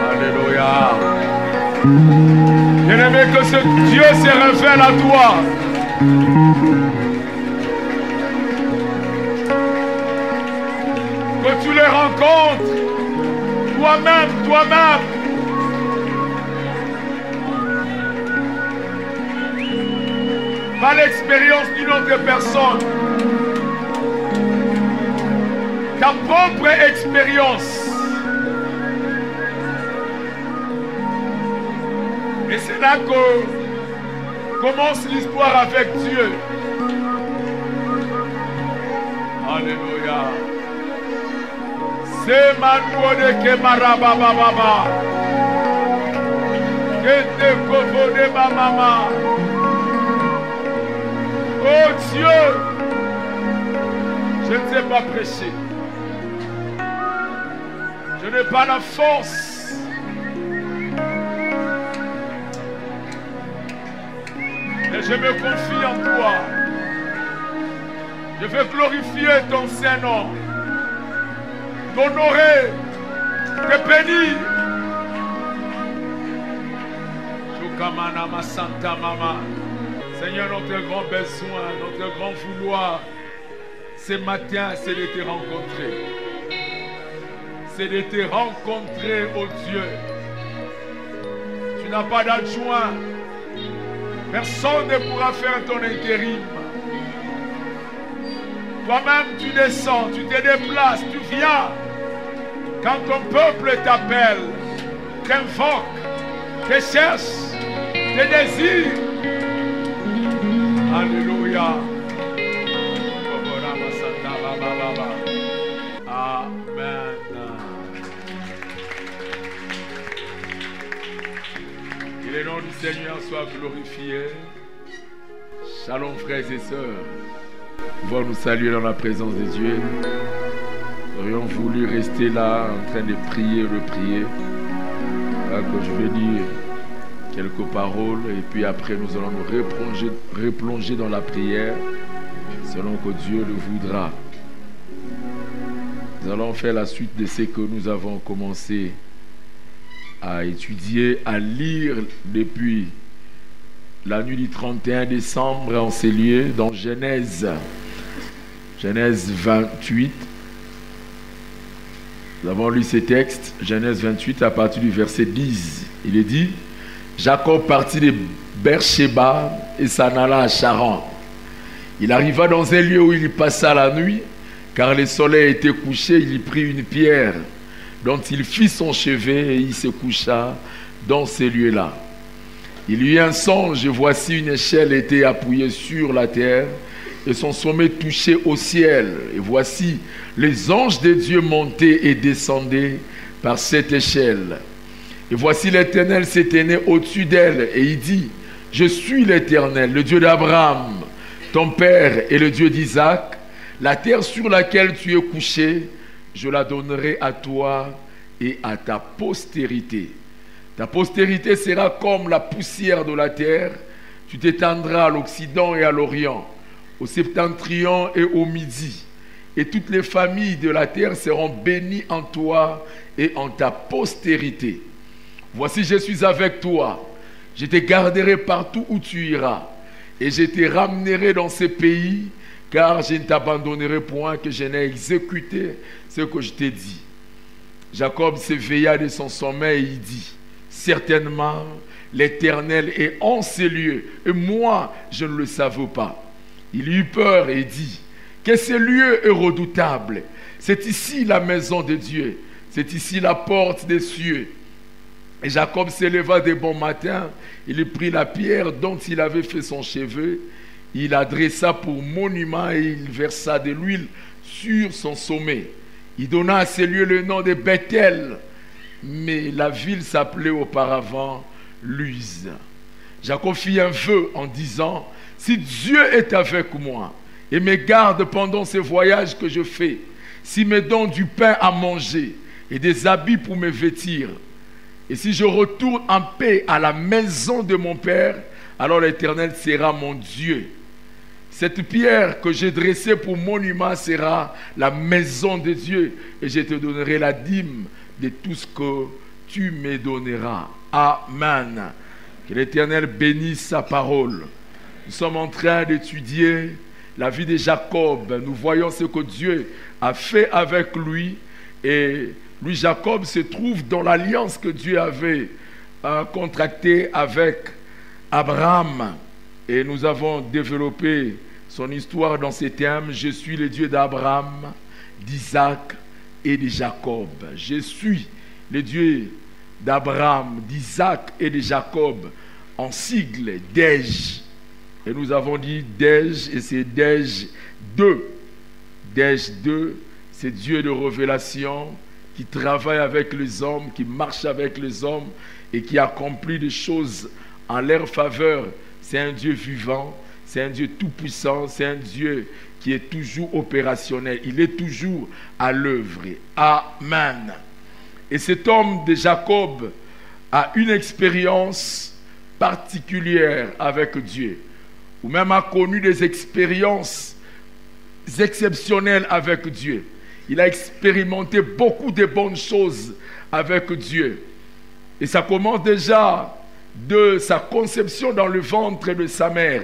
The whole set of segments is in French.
Alléluia. Bien-aimé, que ce Dieu se révèle à toi. Que tu les rencontres toi-même. Pas l'expérience d'une autre personne. Ta propre expérience. Et c'est là que commence l'histoire avec Dieu. Alléluia. C'est Manouode Kemarabababa. Kete Kofode Mama. Oh Dieu, je ne sais pas prêcher. Je n'ai pas la force. Mais je me confie en toi. Je veux glorifier ton Saint-Nom, t'honorer, te bénir. Chukamana Santa Mama. Seigneur, notre grand besoin, notre grand vouloir, ce matin, c'est de te rencontrer. C'est de te rencontrer, oh Dieu. Tu n'as pas d'adjoint. Personne ne pourra faire ton intérim. Toi-même, tu descends, tu te déplaces, tu viens. Quand ton peuple t'appelle, t'invoque, te cherche, te désire. Alléluia. Amen. Que le nom du Seigneur soit glorifié. Shalom frères et sœurs. Nous allons nous saluer dans la présence de Dieu. Nous aurions voulu rester là en train de prier, Voilà que je vais dire quelques paroles et puis après nous allons nous replonger dans la prière selon que Dieu le voudra. Nous allons faire la suite de ce que nous avons commencé à étudier, à lire depuis la nuit du 31 décembre en ces lieux dans Genèse 28. Nous avons lu ces textes, Genèse 28 à partir du verset 10. Il est dit: Jacob partit de Beersheba et s'en alla à Charan. Il arriva dans un lieu où il passa la nuit, car le soleil était couché. Il y prit une pierre dont il fit son chevet et il se coucha dans ce lieu-là. Il eut un songe, et voici une échelle était appuyée sur la terre et son sommet touchait au ciel. Et voici les anges de Dieu montaient et descendaient par cette échelle. Et voici l'Éternel se tenait au-dessus d'elle et il dit: Je suis l'Éternel, le Dieu d'Abraham, ton père, et le Dieu d'Isaac. La terre sur laquelle tu es couché, je la donnerai à toi et à ta postérité. Ta postérité sera comme la poussière de la terre. Tu t'étendras à l'Occident et à l'Orient, au septentrion et au midi. Et toutes les familles de la terre seront bénies en toi et en ta postérité. Voici, je suis avec toi. Je te garderai partout où tu iras. Et je te ramènerai dans ces pays, car je ne t'abandonnerai point que je n'ai exécuté ce que je t'ai dit. Jacob s'éveilla de son sommeil et il dit: Certainement, l'Éternel est en ces lieux, et moi, je ne le savais pas. Il eut peur et dit: Que ce lieu est redoutable. C'est ici la maison de Dieu. C'est ici la porte des cieux. Et Jacob s'éleva de bon matin. Il prit la pierre dont il avait fait son chevet. Il la dressa pour monument et il versa de l'huile sur son sommet. Il donna à ce lieu le nom de Bethel. Mais la ville s'appelait auparavant Luz. Jacob fit un vœu en disant: Si Dieu est avec moi et me garde pendant ce voyage que je fais, s'il me donne du pain à manger et des habits pour me vêtir, et si je retourne en paix à la maison de mon père, alors l'Éternel sera mon Dieu. cette pierre que j'ai dressée pour monument sera la maison de Dieu, et je te donnerai la dîme de tout ce que tu me donneras. Amen. Que l'Éternel bénisse sa parole. Nous sommes en train d'étudier la vie de Jacob. Nous voyons ce que Dieu a fait avec lui. Et lui, Jacob, se trouve dans l'alliance que Dieu avait contractée avec Abraham. Et nous avons développé son histoire dans ces termes. Je suis le Dieu d'Abraham, d'Isaac et de Jacob. Je suis le Dieu d'Abraham, d'Isaac et de Jacob, en sigle DEJ. Et nous avons dit DEJ, et c'est DEJ 2. DEJ 2, c'est Dieu de révélation qui travaille avec les hommes, qui marche avec les hommes et qui accomplit des choses en leur faveur. C'est un Dieu vivant, c'est un Dieu tout-puissant, c'est un Dieu qui est toujours opérationnel. Il est toujours à l'œuvre. Amen. Et cet homme de Jacob a une expérience particulière avec Dieu, ou même a connu des expériences exceptionnelles avec Dieu. Il a expérimenté beaucoup de bonnes choses avec Dieu. Et ça commence déjà de sa conception dans le ventre de sa mère.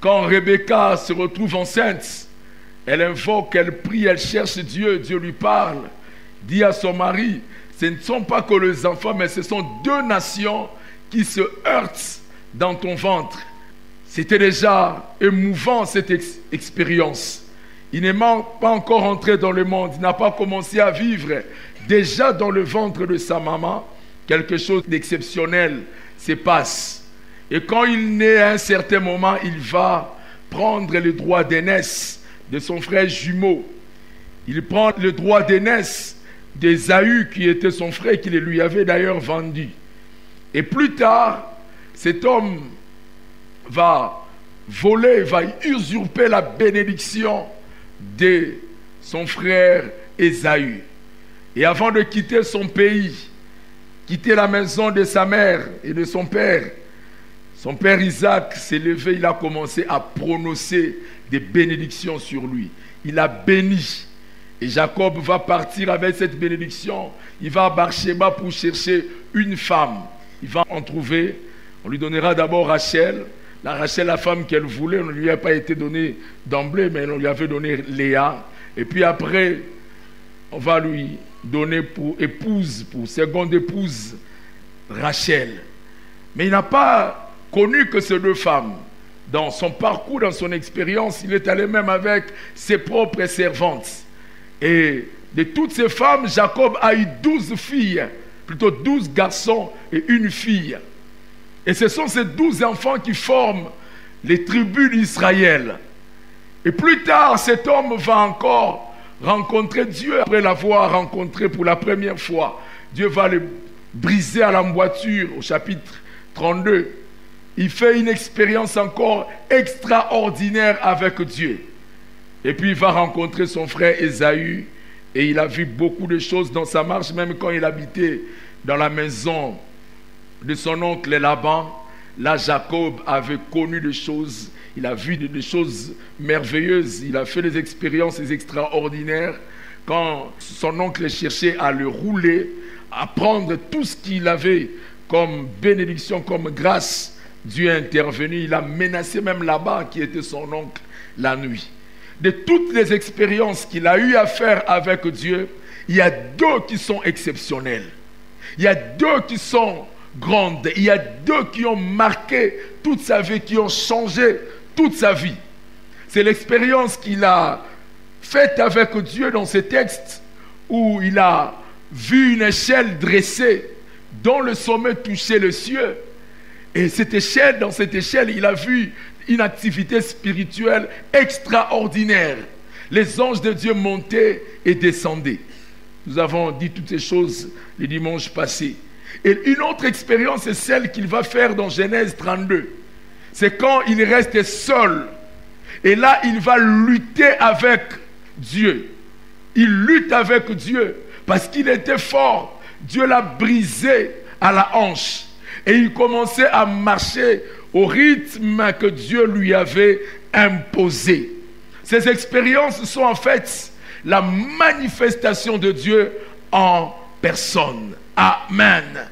Quand Rebecca se retrouve enceinte, elle invoque, elle prie, elle cherche Dieu, Dieu lui parle, dit à son mari, ce ne sont pas que les enfants, mais ce sont deux nations qui se heurtent dans ton ventre. C'était déjà émouvant cette expérience. Il n'est pas encore entré dans le monde, il n'a pas commencé à vivre. Déjà dans le ventre de sa maman, quelque chose d'exceptionnel se passe. Et quand il naît à un certain moment, il va prendre le droit d'aînesse de son frère jumeau. Il prend le droit d'aînesse d'Ésaü, qui était son frère, qui le lui avait d'ailleurs vendu. Et plus tard, cet homme va voler, va usurper la bénédiction de son frère Ésaü. Et avant de quitter son pays, quitter la maison de sa mère et de son père Isaac s'est levé, il a commencé à prononcer des bénédictions sur lui. Il a béni. Et Jacob va partir avec cette bénédiction. Il va à Beersheba pour chercher une femme. Il va en trouver. On lui donnera d'abord Rachel. Rachel, la femme qu'elle voulait, on ne lui a pas été donné d'emblée, mais on lui avait donné Léa. Et puis après, on va lui donner pour épouse, pour seconde épouse, Rachel. Mais il n'a pas connu que ces deux femmes. Dans son parcours, dans son expérience, il est allé même avec ses propres servantes. Et de toutes ces femmes, Jacob a eu 12 filles, plutôt 12 garçons et une fille. Et ce sont ces 12 enfants qui forment les tribus d'Israël. Et plus tard, cet homme va encore rencontrer Dieu. Après l'avoir rencontré pour la première fois, Dieu va le briser à la moitié au chapitre 32. Il fait une expérience encore extraordinaire avec Dieu. Et puis il va rencontrer son frère Ésaü. Et il a vu beaucoup de choses dans sa marche, même quand il habitait dans la maison de son oncle Laban. Là, Jacob avait connu des choses. Il a vu des choses merveilleuses. Il a fait des expériences extraordinaires. Quand son oncle cherchait à le rouler, à prendre tout ce qu'il avait comme bénédiction, comme grâce, Dieu est intervenu. Il a menacé même Laban, qui était son oncle, la nuit. De toutes les expériences qu'il a eu à faire avec Dieu, il y a deux qui sont exceptionnelles. Il y a deux qui sont grandes. Il y a deux qui ont marqué toute sa vie, qui ont changé toute sa vie. C'est l'expérience qu'il a faite avec Dieu dans ce texte où il a vu une échelle dressée dont le sommet touchait le ciel. Et dans cette échelle, il a vu une activité spirituelle extraordinaire. Les anges de Dieu montaient et descendaient. Nous avons dit toutes ces choses le dimanche passé. Et une autre expérience, c'est celle qu'il va faire dans Genèse 32. C'est quand il reste seul. Et là, il va lutter avec Dieu. Il lutte avec Dieu parce qu'il était fort. Dieu l'a brisé à la hanche. Et il commençait à marcher au rythme que Dieu lui avait imposé. Ces expériences sont en fait la manifestation de Dieu en personne. Amen.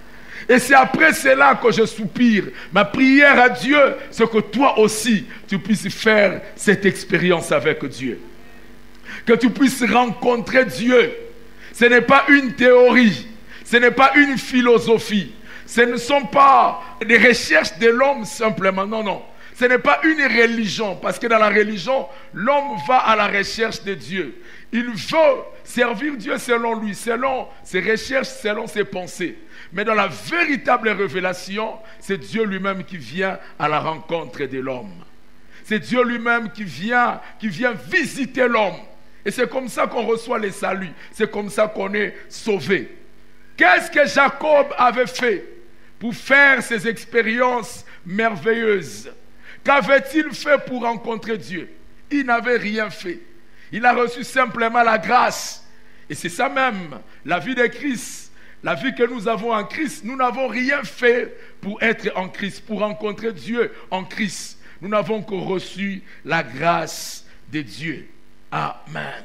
Et c'est après cela que je soupire. Ma prière à Dieu, c'est que toi aussi, tu puisses faire cette expérience avec Dieu. Que tu puisses rencontrer Dieu. Ce n'est pas une théorie, ce n'est pas une philosophie, ce ne sont pas des recherches de l'homme simplement, non, non. Ce n'est pas une religion, parce que dans la religion, l'homme va à la recherche de Dieu. Il veut servir Dieu selon lui, selon ses recherches, selon ses pensées. Mais dans la véritable révélation, c'est Dieu lui-même qui vient à la rencontre de l'homme. C'est Dieu lui-même qui vient visiter l'homme. Et c'est comme ça qu'on reçoit les saluts. C'est comme ça qu'on est sauvé. Qu'est-ce que Jacob avait fait pour faire ces expériences merveilleuses? Qu'avait-il fait pour rencontrer Dieu? Il n'avait rien fait. Il a reçu simplement la grâce. Et c'est ça même, la vie de Christ. La vie que nous avons en Christ. Nous n'avons rien fait pour être en Christ, pour rencontrer Dieu en Christ. Nous n'avons que reçu la grâce de Dieu. Amen.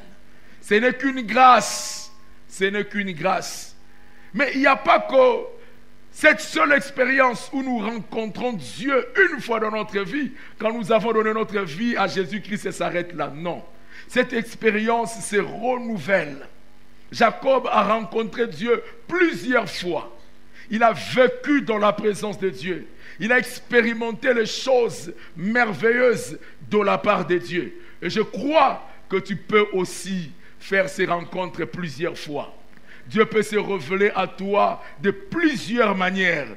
Ce n'est qu'une grâce. Ce n'est qu'une grâce. Mais il n'y a pas que cette seule expérience où nous rencontrons Dieu une fois dans notre vie, quand nous avons donné notre vie à Jésus-Christ, et s'arrête là. Non. Cette expérience se renouvelle. Jacob a rencontré Dieu plusieurs fois. Il a vécu dans la présence de Dieu. Il a expérimenté les choses merveilleuses de la part de Dieu. Et je crois que tu peux aussi faire ces rencontres plusieurs fois. Dieu peut se révéler à toi de plusieurs manières.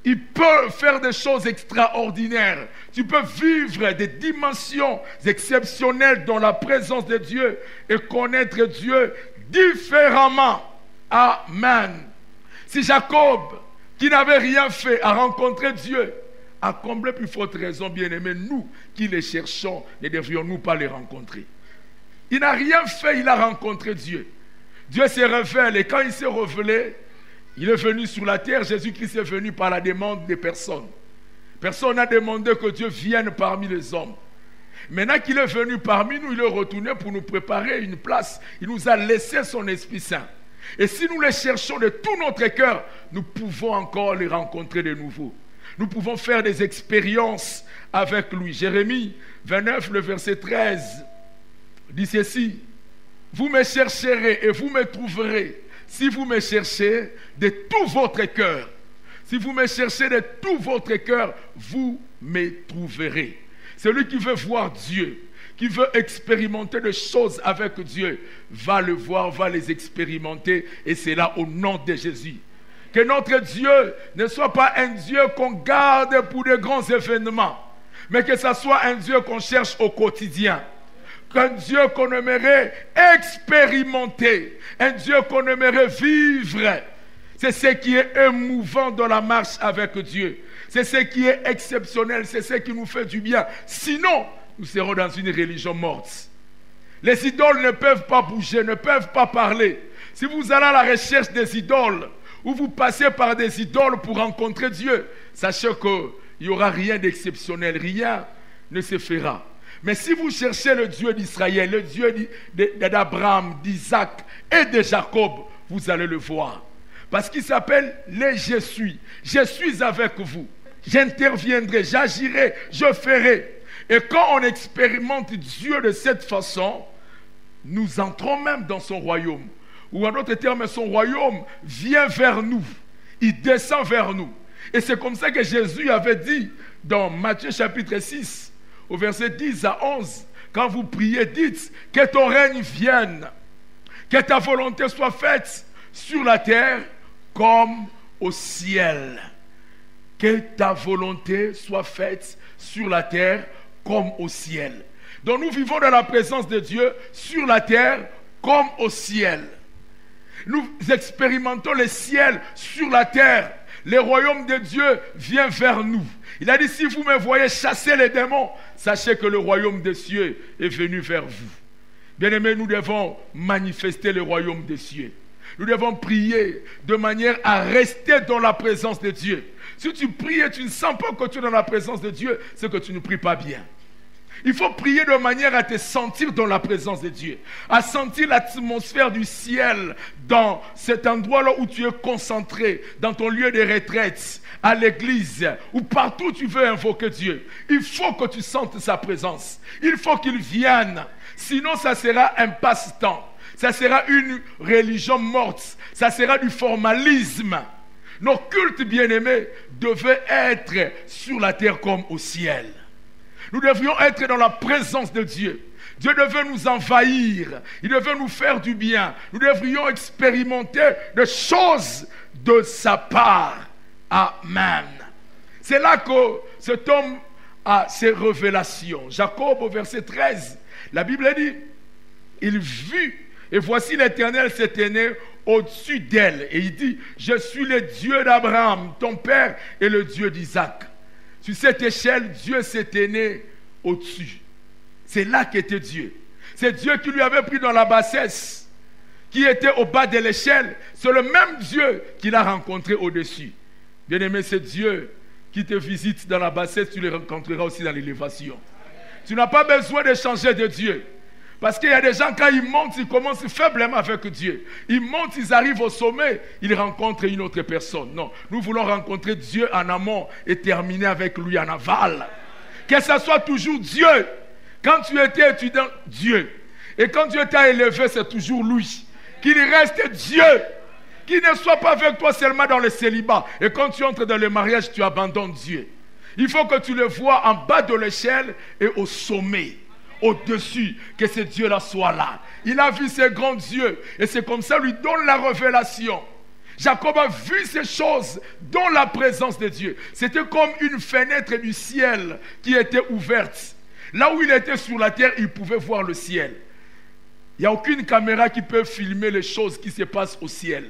Il peut faire des choses extraordinaires. Tu peux vivre des dimensions exceptionnelles dans la présence de Dieu et connaître Dieu différemment. Amen. Si Jacob, qui n'avait rien fait, a rencontré Dieu, à combler plus forte raison, bien-aimés, nous qui les cherchons, ne devrions-nous pas les rencontrer? Il n'a rien fait, il a rencontré Dieu. Dieu se révèle et quand il s'est révélé, il est venu sur la terre. Jésus-Christ est venu par la demande des personnes. Personne n'a demandé que Dieu vienne parmi les hommes. Maintenant qu'il est venu parmi nous, il est retourné pour nous préparer une place. Il nous a laissé son Esprit Saint. Et si nous les cherchons de tout notre cœur, nous pouvons encore les rencontrer de nouveau. Nous pouvons faire des expériences avec lui. Jérémie 29, le verset 13, dit ceci: vous me chercherez et vous me trouverez si vous me cherchez de tout votre cœur. Si vous me cherchez de tout votre cœur, vous me trouverez. Celui qui veut voir Dieu, qui veut expérimenter des choses avec Dieu, va le voir, va les expérimenter, et c'est là au nom de Jésus. Que notre Dieu ne soit pas un Dieu qu'on garde pour de grands événements, mais que ce soit un Dieu qu'on cherche au quotidien. Un Dieu qu'on aimerait expérimenter, un Dieu qu'on aimerait vivre. C'est ce qui est émouvant dans la marche avec Dieu. C'est ce qui est exceptionnel, c'est ce qui nous fait du bien. Sinon, nous serons dans une religion morte. Les idoles ne peuvent pas bouger, ne peuvent pas parler. Si vous allez à la recherche des idoles, ou vous passez par des idoles pour rencontrer Dieu, sachez qu'il n'y aura rien d'exceptionnel, rien ne se fera. Mais si vous cherchez le Dieu d'Israël, le Dieu d'Abraham, d'Isaac et de Jacob, vous allez le voir. Parce qu'il s'appelle les Je suis. Je suis avec vous. J'interviendrai, j'agirai, je ferai. Et quand on expérimente Dieu de cette façon, nous entrons même dans son royaume. Ou en d'autres termes, son royaume vient vers nous. Il descend vers nous. Et c'est comme ça que Jésus avait dit dans Matthieu chapitre 6, au verset 10 à 11, quand vous priez, dites que ton règne vienne, que ta volonté soit faite sur la terre comme au ciel. Que ta volonté soit faite sur la terre comme au ciel. Donc nous vivons dans la présence de Dieu sur la terre comme au ciel. Nous expérimentons le ciel sur la terre. Le royaume de Dieu vient vers nous. Il a dit, si vous me voyez chasser les démons, sachez que le royaume des cieux est venu vers vous. Bien-aimés, nous devons manifester le royaume des cieux. Nous devons prier de manière à rester dans la présence de Dieu. Si tu pries et tu ne sens pas que tu es dans la présence de Dieu, c'est que tu ne pries pas bien. Il faut prier de manière à te sentir dans la présence de Dieu, à sentir l'atmosphère du ciel dans cet endroit-là où tu es concentré, dans ton lieu de retraite, à l'église, ou partout où tu veux invoquer Dieu. Il faut que tu sentes sa présence. Il faut qu'il vienne. Sinon, ça sera un passe-temps. Ça sera une religion morte. Ça sera du formalisme. Nos cultes bien-aimés devaient être sur la terre comme au ciel. Nous devrions être dans la présence de Dieu. Dieu devait nous envahir. Il devait nous faire du bien. Nous devrions expérimenter des choses de sa part. Amen. C'est là que cet homme a ses révélations. Jacob au verset 13, la Bible dit, il vit, et voici l'Éternel s'était né au-dessus d'elle. Et il dit, je suis le Dieu d'Abraham, ton père, et le Dieu d'Isaac. Sur cette échelle, Dieu s'était né au-dessus. C'est là qu'était Dieu. C'est Dieu qui lui avait pris dans la bassesse, qui était au bas de l'échelle. C'est le même Dieu qu'il a rencontré au-dessus. Bien-aimé, c'est Dieu qui te visite dans la bassesse, tu le rencontreras aussi dans l'élévation. Tu n'as pas besoin de changer de Dieu. Parce qu'il y a des gens, quand ils montent, ils commencent faiblement avec Dieu. Ils montent, ils arrivent au sommet, ils rencontrent une autre personne. Non, nous voulons rencontrer Dieu en amont et terminer avec lui en aval. Que ce soit toujours Dieu. Quand tu étais étudiant, Dieu. Et quand Dieu t'a élevé, c'est toujours lui. Qu'il reste Dieu. Qu'il ne soit pas avec toi seulement dans le célibat. Et quand tu entres dans le mariage, tu abandonnes Dieu. Il faut que tu le vois en bas de l'échelle et au sommet. Au-dessus, que ce Dieu-là soit là. Il a vu ces grands dieux et c'est comme ça lui donne la révélation. Jacob a vu ces choses dans la présence de Dieu. C'était comme une fenêtre du ciel qui était ouverte. Là où il était sur la terre, il pouvait voir le ciel. Il n'y a aucune caméra qui peut filmer les choses qui se passent au ciel.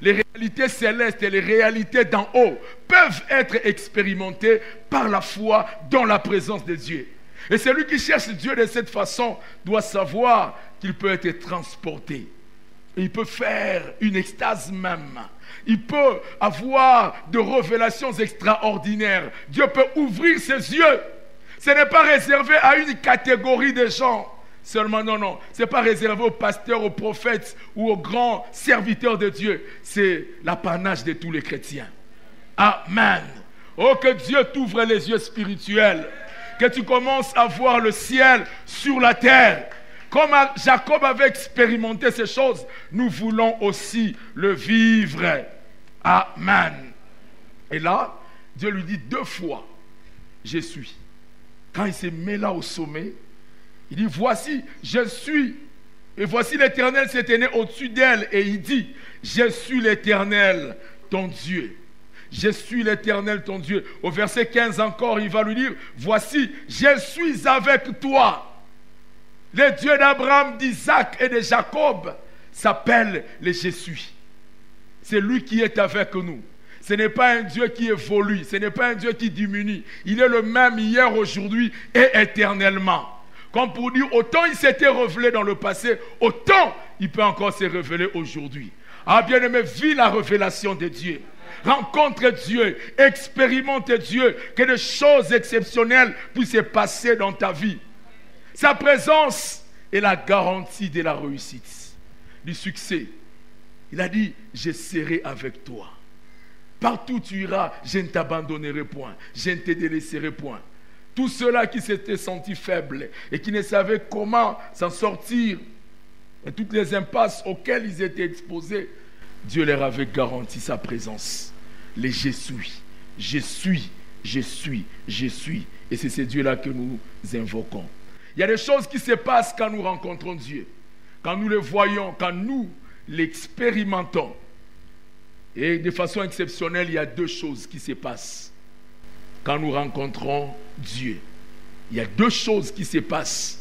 Les réalités célestes et les réalités d'en haut peuvent être expérimentées par la foi dans la présence de Dieu. Et celui qui cherche Dieu de cette façon doit savoir qu'il peut être transporté. Et il peut faire une extase même. Il peut avoir de révélations extraordinaires. Dieu peut ouvrir ses yeux. Ce n'est pas réservé à une catégorie de gens. Seulement, non. Ce n'est pas réservé aux pasteurs, aux prophètes ou aux grands serviteurs de Dieu. C'est l'apanage de tous les chrétiens. Amen. Oh, que Dieu t'ouvre les yeux spirituels. Que tu commences à voir le ciel sur la terre. Comme Jacob avait expérimenté ces choses, nous voulons aussi le vivre. Amen. Et là, Dieu lui dit 2 fois, je suis. Quand il se met là au sommet, il dit, voici, je suis. Et voici l'Éternel s'était né au-dessus d'elle. Et il dit, je suis l'Éternel, ton Dieu. Je suis l'Éternel ton Dieu. Au verset 15 encore, il va lui dire, voici, je suis avec toi. Le Dieu d'Abraham, d'Isaac et de Jacob s'appelle le Je suis. C'est lui qui est avec nous. Ce n'est pas un Dieu qui évolue, ce n'est pas un Dieu qui diminue. Il est le même hier, aujourd'hui et éternellement. Comme pour dire, autant il s'était révélé dans le passé, autant il peut encore se révéler aujourd'hui. Ah bien-aimé, vis la révélation de Dieu. Rencontre Dieu, expérimente Dieu, que des choses exceptionnelles puissent se passer dans ta vie. Sa présence est la garantie de la réussite, du succès. Il a dit, je serai avec toi. Partout où tu iras, je ne t'abandonnerai point, je ne te délaisserai point. Tous ceux-là qui s'étaient sentis faibles et qui ne savaient comment s'en sortir, et toutes les impasses auxquelles ils étaient exposés, Dieu leur avait garanti sa présence. Les je suis, je suis, je suis, je suis. Et c'est ce Dieu-là que nous invoquons. Il y a des choses qui se passent quand nous rencontrons Dieu. Quand nous le voyons, quand nous l'expérimentons. Et de façon exceptionnelle, il y a 2 choses qui se passent. Quand nous rencontrons Dieu, il y a 2 choses qui se passent.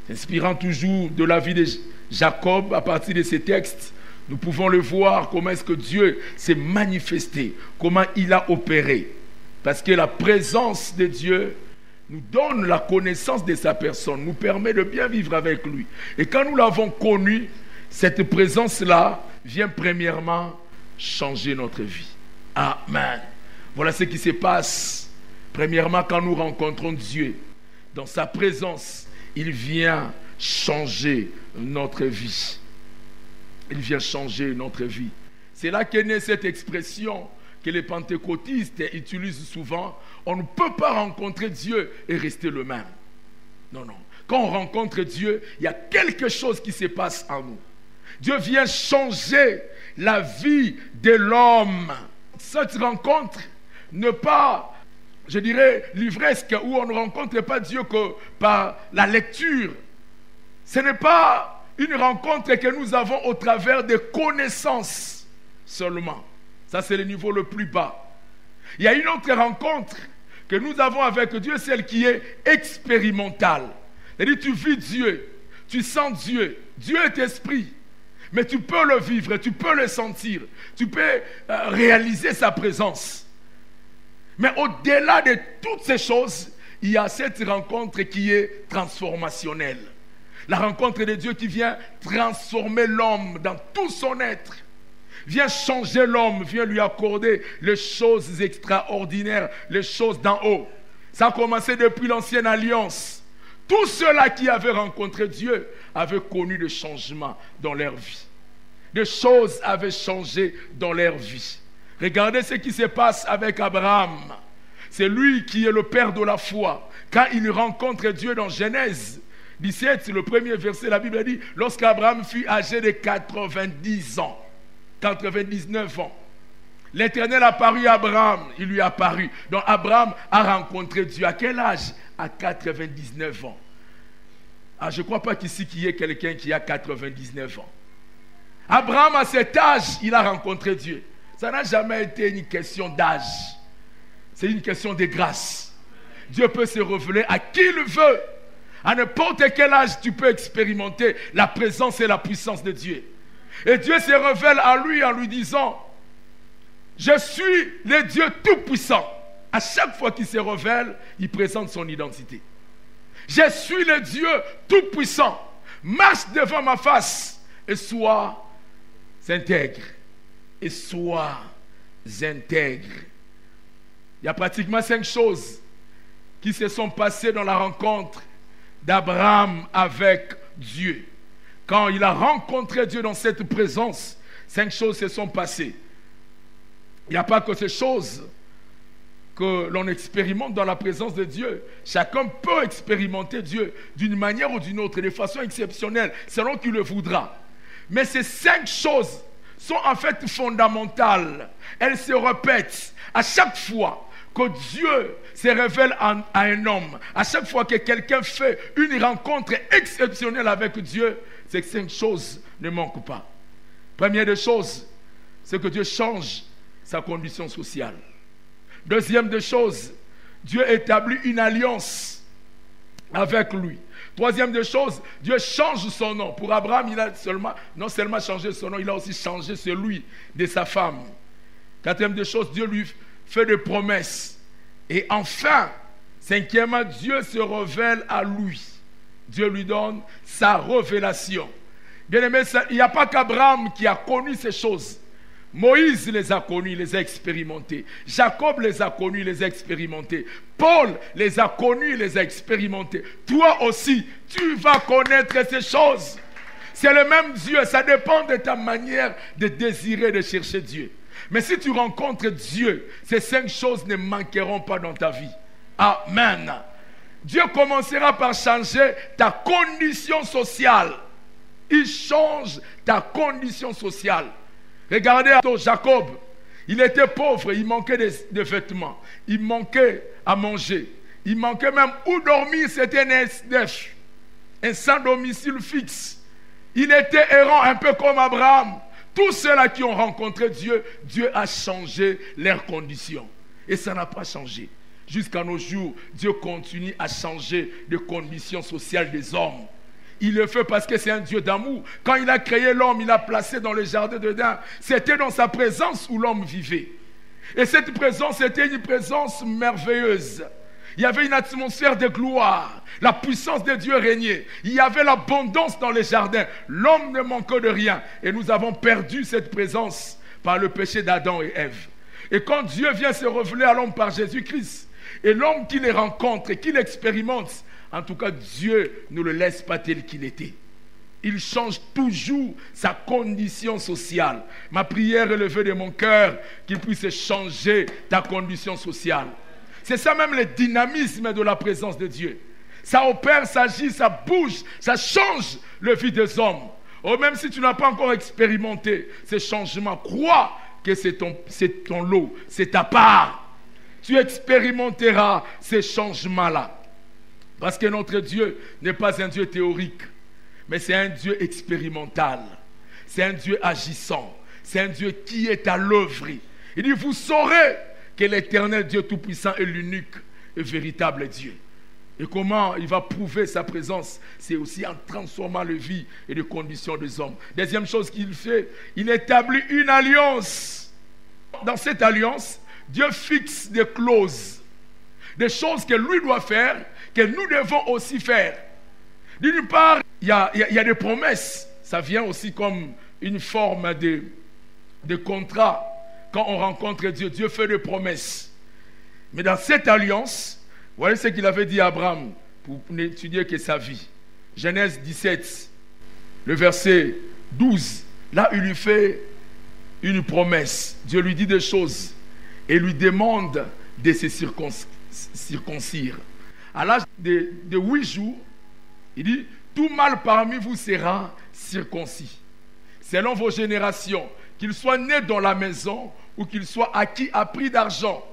Inspirant toujours de la vie de Jacob, à partir de ces textes, nous pouvons le voir, comment est-ce que Dieu s'est manifesté, comment il a opéré. Parce que la présence de Dieu nous donne la connaissance de sa personne, nous permet de bien vivre avec lui. Et quand nous l'avons connu, cette présence-là vient premièrement changer notre vie. Amen. Voilà ce qui se passe. Premièrement, quand nous rencontrons Dieu, dans sa présence, il vient changer notre vie. Il vient changer notre vie. C'est là qu'est née cette expression que les pentecôtistes utilisent souvent. On ne peut pas rencontrer Dieu et rester le même. Non, non. Quand on rencontre Dieu, il y a quelque chose qui se passe en nous. Dieu vient changer la vie de l'homme. Cette rencontre n'est pas, je dirais, livresque, où on ne rencontre pas Dieu que par la lecture. Ce n'est pas une rencontre que nous avons au travers des connaissances seulement. Ça, c'est le niveau le plus bas. Il y a une autre rencontre que nous avons avec Dieu, celle qui est expérimentale. C'est-à-dire, tu vis Dieu, tu sens Dieu. Dieu est esprit, mais tu peux le vivre, tu peux le sentir, tu peux réaliser sa présence. Mais au-delà de toutes ces choses, il y a cette rencontre qui est transformationnelle. La rencontre de Dieu qui vient transformer l'homme dans tout son être. Vient changer l'homme, vient lui accorder les choses extraordinaires, les choses d'en haut. Ça a commencé depuis l'ancienne alliance. Tous ceux-là qui avaient rencontré Dieu avaient connu des changements dans leur vie. Des choses avaient changé dans leur vie. Regardez ce qui se passe avec Abraham. C'est lui qui est le père de la foi. Quand il rencontre Dieu dans Genèse 17, le premier verset, la Bible dit, lorsqu'Abraham fut âgé de 90 ans, 99 ans, l'Éternel apparut à Abraham, il lui apparut. Donc Abraham a rencontré Dieu. À quel âge? À 99 ans. Ah, je ne crois pas qu'ici qu'il y ait quelqu'un qui a 99 ans. Abraham, à cet âge, il a rencontré Dieu. Ça n'a jamais été une question d'âge. C'est une question de grâce. Dieu peut se révéler à qui il veut. À n'importe quel âge, tu peux expérimenter la présence et la puissance de Dieu. Et Dieu se révèle à lui en lui disant, je suis le Dieu tout-puissant. À chaque fois qu'il se révèle, il présente son identité. Je suis le Dieu tout-puissant. Marche devant ma face et sois intègre. Et sois intègre. Il y a pratiquement 5 choses qui se sont passées dans la rencontre d'Abraham avec Dieu. Quand il a rencontré Dieu dans cette présence, 5 choses se sont passées. Il n'y a pas que ces choses que l'on expérimente dans la présence de Dieu. Chacun peut expérimenter Dieu d'une manière ou d'une autre, de façon exceptionnelle, selon qu'il le voudra. Mais ces 5 choses sont en fait fondamentales. Elles se répètent à chaque fois que Dieu se révèle à un homme. À chaque fois que quelqu'un fait une rencontre exceptionnelle avec Dieu, ces 5 choses ne manquent pas. Première des choses, c'est que Dieu change sa condition sociale. Deuxième des choses, Dieu établit une alliance avec lui. Troisième des choses, Dieu change son nom. Pour Abraham, il a non seulement changé son nom, il a aussi changé celui de sa femme. Quatrième des choses, Dieu lui fait des promesses. Et enfin, cinquièmement, Dieu se révèle à lui. Dieu lui donne sa révélation. Bien aimé, il n'y a pas qu'Abraham qui a connu ces choses. Moïse les a connus, les a expérimentés. Jacob les a connus, les a expérimentés. Paul les a connus, les a expérimentés. Toi aussi, tu vas connaître ces choses. C'est le même Dieu, ça dépend de ta manière de désirer, de chercher Dieu. Mais si tu rencontres Dieu, ces 5 choses ne manqueront pas dans ta vie. Amen. Dieu commencera par changer ta condition sociale. Il change ta condition sociale. Regardez Jacob, il était pauvre, il manquait de vêtements, il manquait à manger, il manquait même où dormir, c'était un SDF, un sans domicile fixe. Il était errant un peu comme Abraham. Tous ceux-là qui ont rencontré Dieu, Dieu a changé leurs conditions. Et ça n'a pas changé. Jusqu'à nos jours, Dieu continue à changer les conditions sociales des hommes. Il le fait parce que c'est un Dieu d'amour. Quand il a créé l'homme, il l'a placé dans le jardin d'Éden. C'était dans sa présence où l'homme vivait. Et cette présence était une présence merveilleuse. Il y avait une atmosphère de gloire. La puissance de Dieu régnait. Il y avait l'abondance dans les jardins. L'homme ne manquait de rien. Et nous avons perdu cette présence par le péché d'Adam et Ève. Et quand Dieu vient se révéler à l'homme par Jésus-Christ, et l'homme qui les rencontre et qui l'expérimente, en tout cas Dieu ne le laisse pas tel qu'il était. Il change toujours sa condition sociale. Ma prière est levée de mon cœur qu'il puisse changer ta condition sociale. C'est ça même le dynamisme de la présence de Dieu. Ça opère, ça agit, ça bouge, ça change la vie des hommes. Oh, même si tu n'as pas encore expérimenté ces changements, crois que c'est ton lot, c'est ta part. Tu expérimenteras ces changements-là. Parce que notre Dieu n'est pas un Dieu théorique, mais c'est un Dieu expérimental. C'est un Dieu agissant. C'est un Dieu qui est à l'œuvre. Il dit, vous saurez que l'Éternel Dieu Tout-Puissant est l'unique et véritable Dieu. Et comment il va prouver sa présence? C'est aussi en transformant les vies et les conditions des hommes. Deuxième chose qu'il fait, il établit une alliance. Dans cette alliance, Dieu fixe des clauses, des choses que lui doit faire, que nous devons aussi faire. D'une part, il y a des promesses. Ça vient aussi comme une forme de contrat. Quand on rencontre Dieu, Dieu fait des promesses. Mais dans cette alliance, voyez ce qu'il avait dit à Abraham pour n'étudier que sa vie. Genèse 17, le verset 12. Là, il lui fait une promesse. Dieu lui dit des choses et lui demande de se circoncire. À l'âge de 8 jours, il dit, tout mâle parmi vous sera circoncis, selon vos générations, qu'il soit né dans la maison ou qu'il soit acquis à prix d'argent,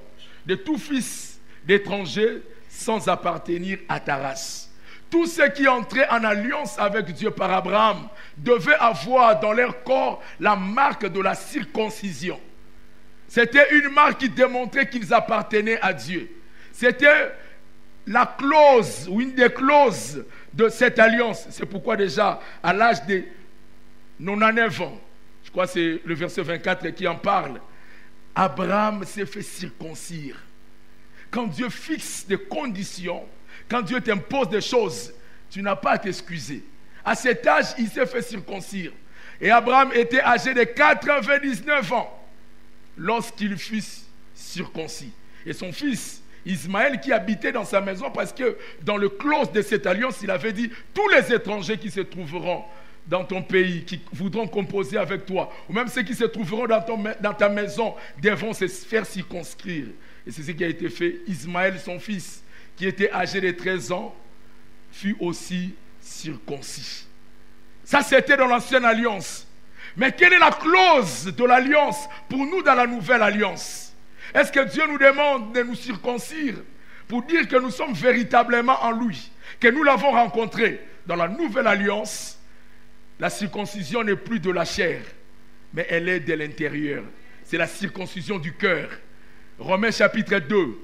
de tout fils d'étranger sans appartenir à ta race. Tous ceux qui entraient en alliance avec Dieu par Abraham devaient avoir dans leur corps la marque de la circoncision. C'était une marque qui démontrait qu'ils appartenaient à Dieu. C'était la clause ou une des clauses de cette alliance. C'est pourquoi déjà à l'âge de 99 ans, je crois que c'est le verset 24 qui en parle, Abraham s'est fait circoncire. Quand Dieu fixe des conditions, quand Dieu t'impose des choses, tu n'as pas à t'excuser. À cet âge, il s'est fait circoncire. Et Abraham était âgé de 99 ans lorsqu'il fut circoncis. Et son fils Ismaël qui habitait dans sa maison, parce que dans le clause de cette alliance, il avait dit, tous les étrangers qui se trouveront dans ton pays, qui voudront composer avec toi, ou même ceux qui se trouveront dans ta maison, devront se faire circonscrire. Et c'est ce qui a été fait. Ismaël, son fils, qui était âgé de 13 ans, fut aussi circoncis. Ça, c'était dans l'ancienne alliance. Mais quelle est la clause de l'alliance pour nous dans la nouvelle alliance? Est-ce que Dieu nous demande de nous circoncire pour dire que nous sommes véritablement en lui, que nous l'avons rencontré? Dans la nouvelle alliance, la circoncision n'est plus de la chair, mais elle est de l'intérieur. C'est la circoncision du cœur. Romains chapitre 2,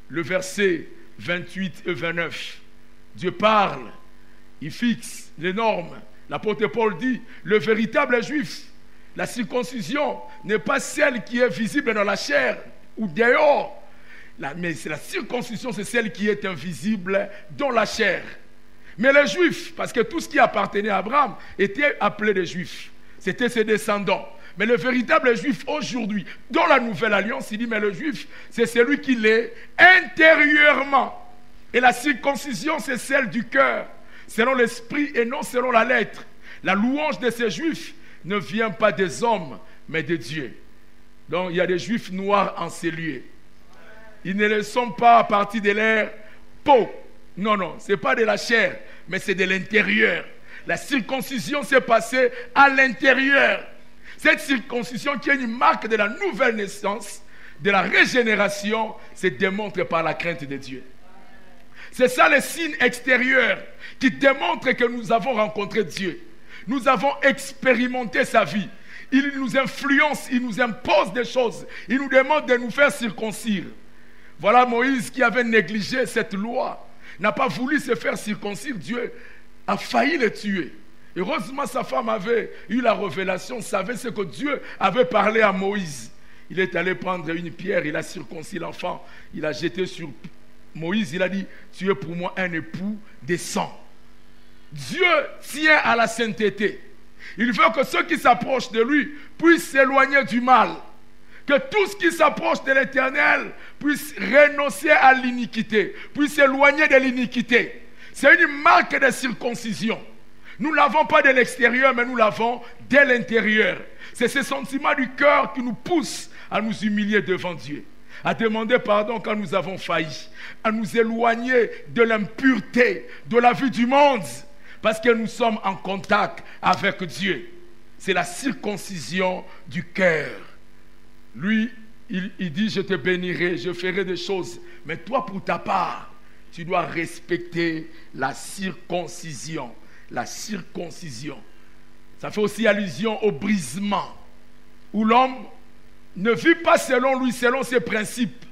le verset 28 et 29. Dieu parle, il fixe les normes. L'apôtre Paul dit, le véritable juif, la circoncision n'est pas celle qui est visible dans la chair ou dehors. Mais c'est la circoncision, c'est celle qui est invisible dans la chair. Mais les juifs, parce que tout ce qui appartenait à Abraham était appelé des juifs. C'était ses descendants. Mais le véritable juif aujourd'hui, dans la nouvelle alliance, il dit, mais le juif, c'est celui qui l'est intérieurement. Et la circoncision, c'est celle du cœur, selon l'esprit et non selon la lettre. La louange de ces juifs ne vient pas des hommes, mais de Dieu. Donc, il y a des juifs noirs en ces lieux. Ils ne le sont pas à partir de leur peau. Non, non, ce n'est pas de la chair, mais c'est de l'intérieur. La circoncision s'est passée à l'intérieur. Cette circoncision qui est une marque de la nouvelle naissance, de la régénération, se démontre par la crainte de Dieu. C'est ça le signe extérieur qui démontre que nous avons rencontré Dieu. Nous avons expérimenté sa vie. Il nous influence, il nous impose des choses. Il nous demande de nous faire circoncire. Voilà Moïse qui avait négligé cette loi, n'a pas voulu se faire circoncire. Dieu a failli le tuer. Heureusement, sa femme avait eu la révélation, savait ce que Dieu avait parlé à Moïse. Il est allé prendre une pierre, il a circoncis l'enfant, il a jeté sur Moïse, il a dit, tu es pour moi un époux décent. Dieu tient à la sainteté. Il veut que ceux qui s'approchent de lui puissent s'éloigner du mal. Que tout ce qui s'approche de l'Éternel puisse renoncer à l'iniquité, puisse s'éloigner de l'iniquité. C'est une marque de circoncision. Nous ne l'avons pas de l'extérieur, mais nous l'avons de l'intérieur. C'est ce sentiment du cœur qui nous pousse à nous humilier devant Dieu, à demander pardon quand nous avons failli, à nous éloigner de l'impureté, de la vie du monde, parce que nous sommes en contact avec Dieu. C'est la circoncision du cœur. Lui, il dit, je te bénirai, je ferai des choses. Mais toi, pour ta part, tu dois respecter la circoncision. La circoncision. Ça fait aussi allusion au brisement, où l'homme ne vit pas selon lui, selon ses principes.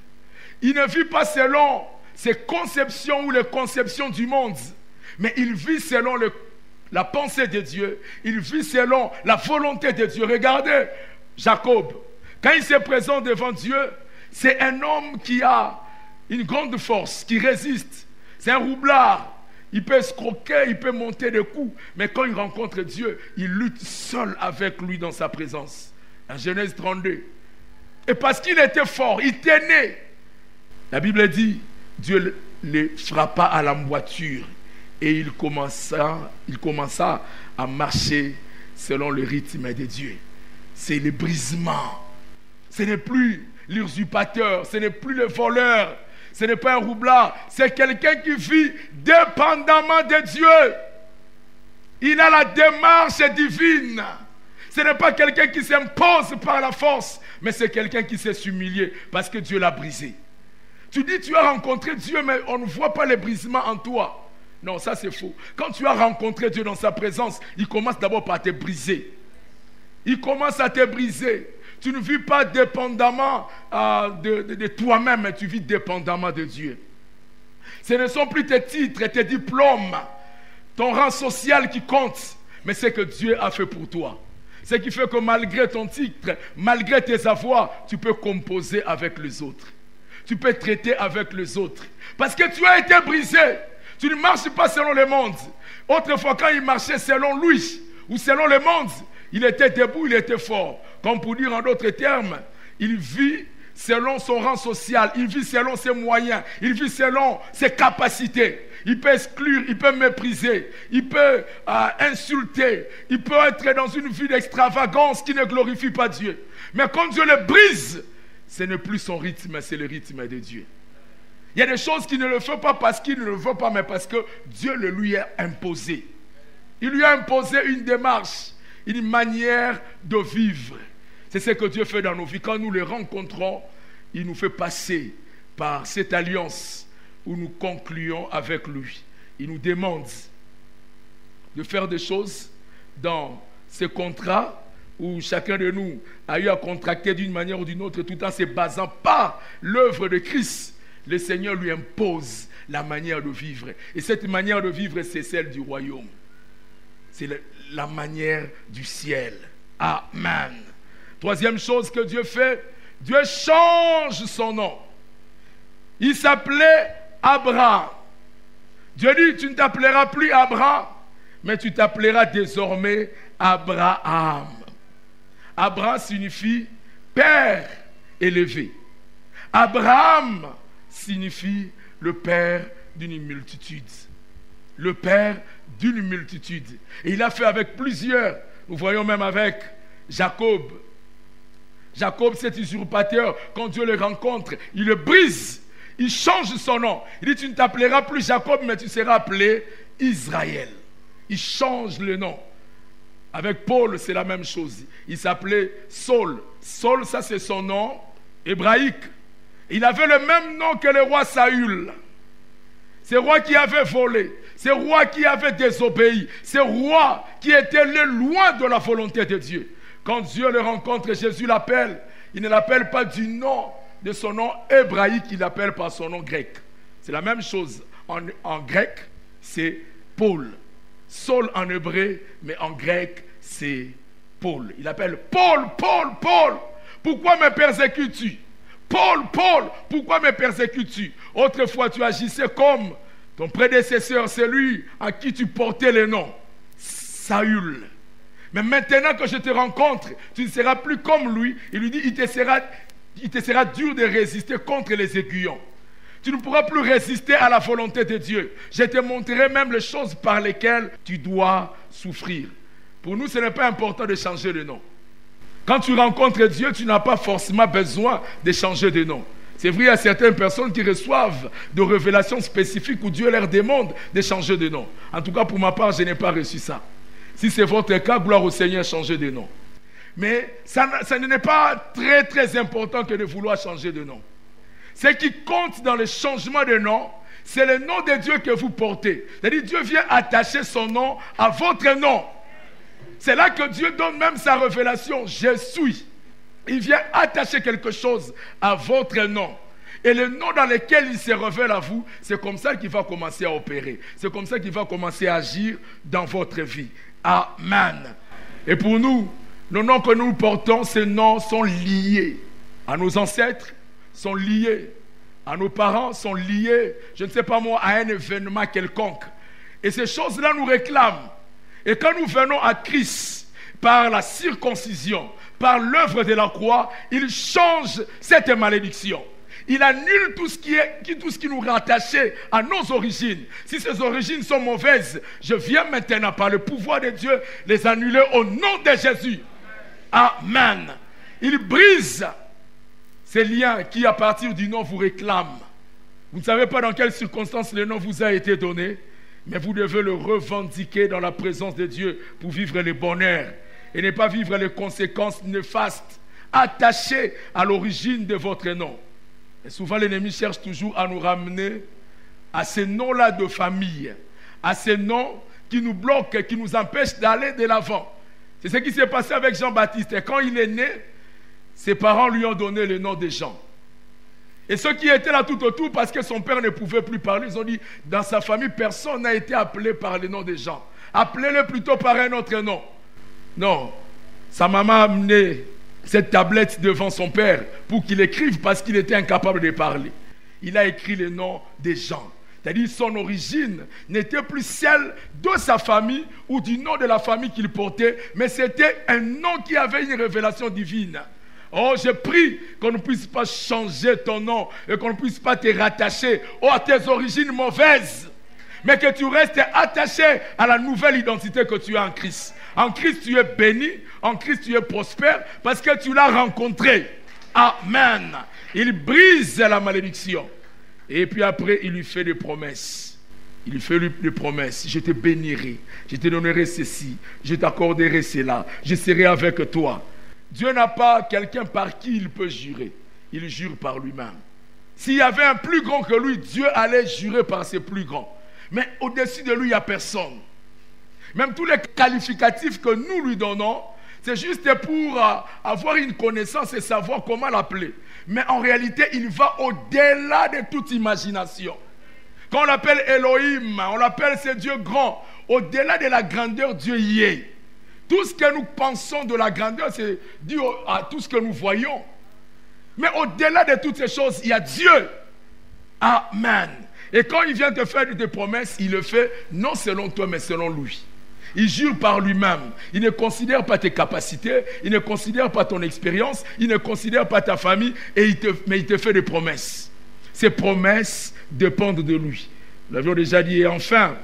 Il ne vit pas selon ses conceptions ou les conceptions du monde, mais il vit selon la pensée de Dieu. Il vit selon la volonté de Dieu. Regardez Jacob. Quand il se présente devant Dieu, c'est un homme qui a une grande force, qui résiste. C'est un roublard. Il peut escroquer, il peut monter des coups. Mais quand il rencontre Dieu, il lutte seul avec lui dans sa présence. En Genèse 32. Et parce qu'il était fort, il tenait. La Bible dit, Dieu le frappa à l'emboîture. Et il commença à marcher selon le rythme de Dieu. C'est le brisement. Ce n'est plus l'usurpateur, ce n'est plus le voleur, ce n'est pas un roublard, c'est quelqu'un qui vit dépendamment de Dieu. Il a la démarche divine. Ce n'est pas quelqu'un qui s'impose par la force, mais c'est quelqu'un qui sait s'humilier parce que Dieu l'a brisé. Tu dis tu as rencontré Dieu, mais on ne voit pas les brisements en toi. Non, ça c'est faux. Quand tu as rencontré Dieu dans sa présence, il commence d'abord par te briser. Il commence à te briser. Tu ne vis pas dépendamment de toi-même, mais tu vis dépendamment de Dieu. Ce ne sont plus tes titres, tes diplômes, ton rang social qui compte, mais c'est que Dieu a fait pour toi. Ce qui fait que malgré ton titre, malgré tes avoirs, tu peux composer avec les autres. Tu peux traiter avec les autres. Parce que tu as été brisé. Tu ne marches pas selon le monde. Autrefois, quand il marchait selon lui ou selon le monde, il était debout, il était fort. Comme pour dire en d'autres termes, il vit selon son rang social, il vit selon ses moyens, il vit selon ses capacités. Il peut exclure, il peut mépriser, il peut insulter, il peut être dans une vie d'extravagance qui ne glorifie pas Dieu. Mais quand Dieu le brise, ce n'est plus son rythme, c'est le rythme de Dieu. Il y a des choses qu'il ne le fait pas parce qu'il ne le veut pas, mais parce que Dieu le lui a imposé. Il lui a imposé une démarche, une manière de vivre. C'est ce que Dieu fait dans nos vies. Quand nous le rencontrons, il nous fait passer par cette alliance où nous concluons avec lui. Il nous demande de faire des choses dans ce contrat où chacun de nous a eu à contracter d'une manière ou d'une autre, tout en se basant par l'œuvre de Christ. Le Seigneur lui impose la manière de vivre. Et cette manière de vivre, c'est celle du royaume. C'est la manière du ciel. Amen. Troisième chose que Dieu fait, Dieu change son nom. Il s'appelait Abraham. Dieu dit, tu ne t'appelleras plus Abraham, mais tu t'appelleras désormais Abraham. Abraham signifie père élevé. Abraham signifie le père d'une multitude. Le père d'une multitude. Et il a fait avec plusieurs. Nous voyons même avec Jacob. Jacob, cet usurpateur, quand Dieu le rencontre, il le brise. Il change son nom. Il dit, tu ne t'appelleras plus Jacob, mais tu seras appelé Israël. Il change le nom. Avec Paul, c'est la même chose. Il s'appelait Saul. Saul, ça c'est son nom hébraïque. Il avait le même nom que le roi Saül. C'est le roi qui avait volé. C'est le roi qui avait désobéi. C'est le roi qui était loin de la volonté de Dieu. Quand Dieu le rencontre, Jésus l'appelle. Il ne l'appelle pas du nom de son nom hébraïque, il l'appelle par son nom grec. C'est la même chose. En grec, c'est Paul. Saul en hébreu, mais en grec, c'est Paul. Il appelle Paul, Paul, Paul. Pourquoi me persécutes-tu? Paul, Paul, pourquoi me persécutes-tu? Autrefois, tu agissais comme ton prédécesseur, celui à qui tu portais le nom, Saül. Mais maintenant que je te rencontre, tu ne seras plus comme lui. Il lui dit, il te sera dur de résister contre les aiguillons. Tu ne pourras plus résister à la volonté de Dieu. Je te montrerai même les choses par lesquelles tu dois souffrir. Pour nous, ce n'est pas important de changer de nom. Quand tu rencontres Dieu, tu n'as pas forcément besoin de changer de nom. C'est vrai, il y a certaines personnes qui reçoivent des révélations spécifiques où Dieu leur demande de changer de nom. En tout cas, pour ma part, je n'ai pas reçu ça. Si c'est votre cas, gloire au Seigneur, changez de nom. Mais ça n'est pas très très important que de vouloir changer de nom. Ce qui compte dans le changement de nom, c'est le nom de Dieu que vous portez. C'est-à-dire Dieu vient attacher son nom à votre nom. C'est là que Dieu donne même sa révélation. Je suis. Il vient attacher quelque chose à votre nom. Et le nom dans lequel il se révèle à vous, c'est comme ça qu'il va commencer à opérer. C'est comme ça qu'il va commencer à agir dans votre vie. Amen. Et pour nous, les noms que nous portons, ces noms sont liés à nos ancêtres, sont liés à nos parents, sont liés, je ne sais pas moi, à un événement quelconque. Et ces choses-là nous réclament. Et quand nous venons à Christ par la circoncision, par l'œuvre de la croix, il change cette malédiction. Il annule tout ce qui nous rattachait à nos origines. Si ces origines sont mauvaises, je viens maintenant par le pouvoir de Dieu les annuler au nom de Jésus. Amen. Il brise ces liens qui à partir du nom vous réclament. Vous ne savez pas dans quelles circonstances le nom vous a été donné, mais vous devez le revendiquer dans la présence de Dieu pour vivre le bonheur et ne pas vivre les conséquences néfastes attachées à l'origine de votre nom. Et souvent l'ennemi cherche toujours à nous ramener à ces noms-là de famille, à ces noms qui nous bloquent, qui nous empêchent d'aller de l'avant. C'est ce qui s'est passé avec Jean-Baptiste. Et quand il est né, ses parents lui ont donné le nom de Jean. Et ceux qui étaient là tout autour, parce que son père ne pouvait plus parler, ils ont dit, dans sa famille, personne n'a été appelé par le nom de Jean. Appelez-le plutôt par un autre nom. Non, sa maman a amené cette tablette devant son père pour qu'il écrive parce qu'il était incapable de parler. Il a écrit le nom de Jean. C'est-à-dire son origine n'était plus celle de sa famille ou du nom de la famille qu'il portait, mais c'était un nom qui avait une révélation divine. Oh, je prie qu'on ne puisse pas changer ton nom et qu'on ne puisse pas te rattacher à tes origines mauvaises, mais que tu restes attaché à la nouvelle identité que tu as en Christ. En Christ, tu es béni, en Christ, tu es prospère parce que tu l'as rencontré. Amen. Il brise la malédiction. Et puis après, il lui fait des promesses. Il lui fait des promesses. Je te bénirai, je te donnerai ceci, je t'accorderai cela, je serai avec toi. Dieu n'a pas quelqu'un par qui il peut jurer. Il jure par lui-même. S'il y avait un plus grand que lui, Dieu allait jurer par ses plus grands. Mais au-dessus de lui, il n'y a personne. Même tous les qualificatifs que nous lui donnons, c'est juste pour avoir une connaissance et savoir comment l'appeler. Mais en réalité, il va au-delà de toute imagination. Quand on l'appelle Elohim, on l'appelle ce Dieu grand. Au-delà de la grandeur, Dieu y est. Tout ce que nous pensons de la grandeur, c'est dû à tout ce que nous voyons. Mais au-delà de toutes ces choses, il y a Dieu. Amen. Et quand il vient te faire des promesses, il le fait non selon toi, mais selon lui. Il jure par lui-même. Il ne considère pas tes capacités, il ne considère pas ton expérience, il ne considère pas ta famille, mais il te fait des promesses. Ces promesses dépendent de lui. Nous l'avions déjà dit. Et enfin,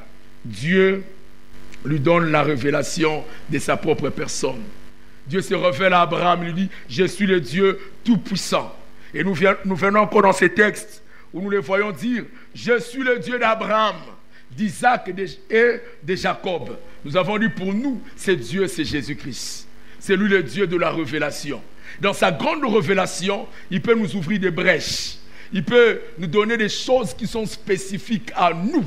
Dieu lui donne la révélation de sa propre personne. Dieu se révèle à Abraham, il lui dit, je suis le Dieu tout-puissant. Et nous venons encore dans ces textes où nous les voyons dire, je suis le Dieu d'Abraham, d'Isaac et de Jacob. Nous avons dit pour nous, c'est Dieu, c'est Jésus-Christ. C'est lui le Dieu de la révélation. Dans sa grande révélation, il peut nous ouvrir des brèches. Il peut nous donner des choses qui sont spécifiques à nous.